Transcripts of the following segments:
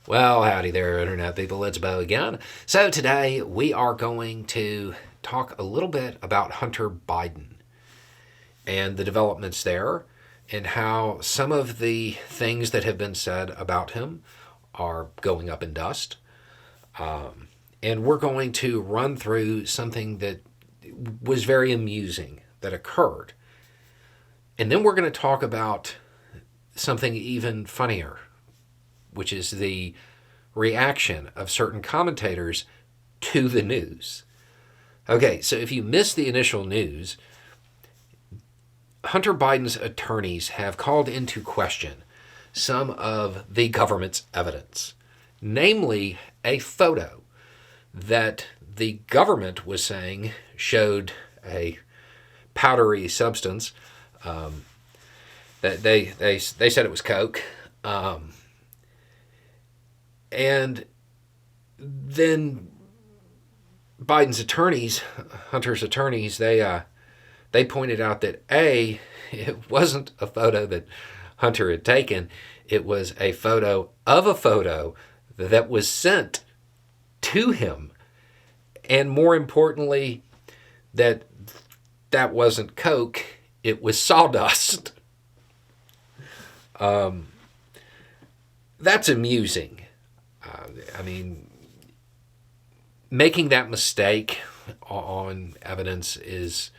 Well, howdy there, Internet people. It's Bo again. So, today we are going to talk a little bit about Hunter Biden and the developments there and how some of the things that have been said about him are going up in dust. And we're going to run through something that was very amusing that occurred. And then we're going to talk about something even funnier, which is the reaction of certain commentators to the news. Okay, so if you missed the initial news, Hunter Biden's attorneys have called into question some of the government's evidence, namely a photo that the government was saying showed a powdery substance. That they said it was coke. And then Biden's attorneys, Hunter's attorneys, they pointed out that it wasn't a photo that Hunter had taken. It was a photo of a photo that was sent to him. And more importantly, that wasn't coke, it was sawdust. That's amusing. Making that mistake on evidence is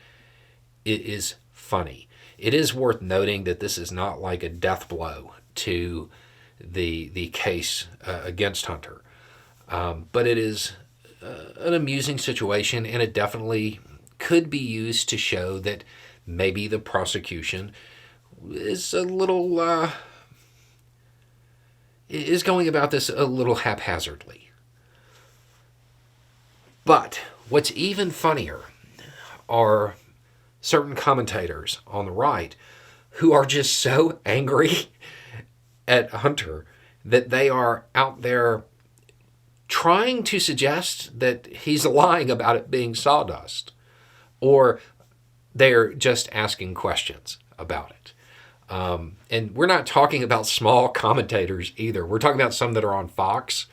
funny. It is worth noting that this is not like a death blow to the case against Hunter, but it is an amusing situation, and it definitely could be used to show that maybe the prosecution is a little is going about this a little haphazardly. But what's even funnier are certain commentators on the right who are just so angry at Hunter that they are out there trying to suggest that he's lying about it being sawdust, or they're just asking questions about it. And we're not talking about small commentators either. We're talking about some that are on Fox.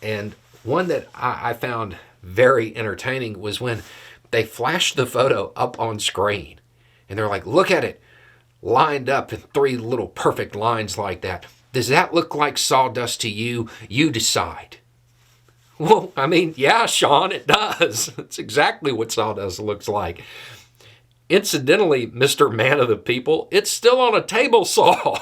And one that I found very entertaining was when they flashed the photo up on screen. And they're like, look at it, lined up in three little perfect lines like that. Does that look like sawdust to you? You decide. Well, yeah, Sean, it does. It's exactly what sawdust looks like. Incidentally, Mr. Man of the People, it's still on a table saw.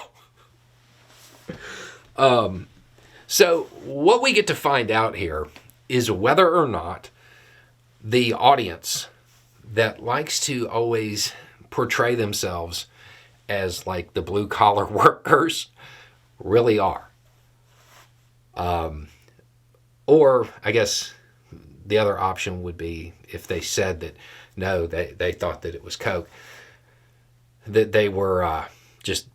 So what we get to find out here is whether or not the audience that likes to always portray themselves as like the blue collar workers really are. Or I guess the other option would be if they said that no, they thought that it was coke, that they were just,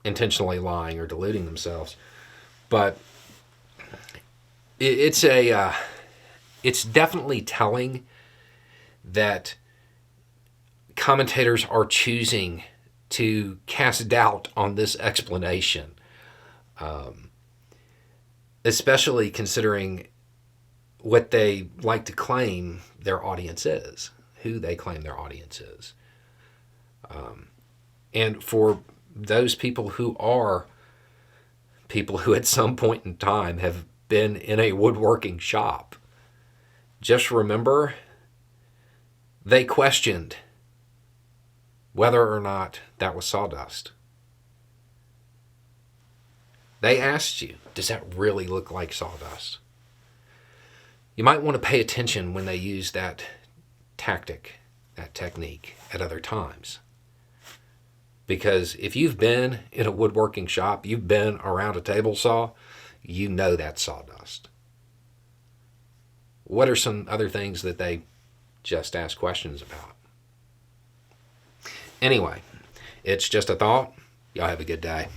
intentionally lying or deluding themselves. But it's definitely telling that commentators are choosing to cast doubt on this explanation, especially considering what they like to claim their audience is, who they claim their audience is. And for those people who are people who at some point in time have been in a woodworking shop, just remember they questioned whether or not that was sawdust. They asked you, does that really look like sawdust? You might want to pay attention when they use that tactic, that technique at other times. Because if you've been in a woodworking shop, you've been around a table saw, you know that's sawdust. What are some other things that they just ask questions about? Anyway, it's just a thought. Y'all have a good day.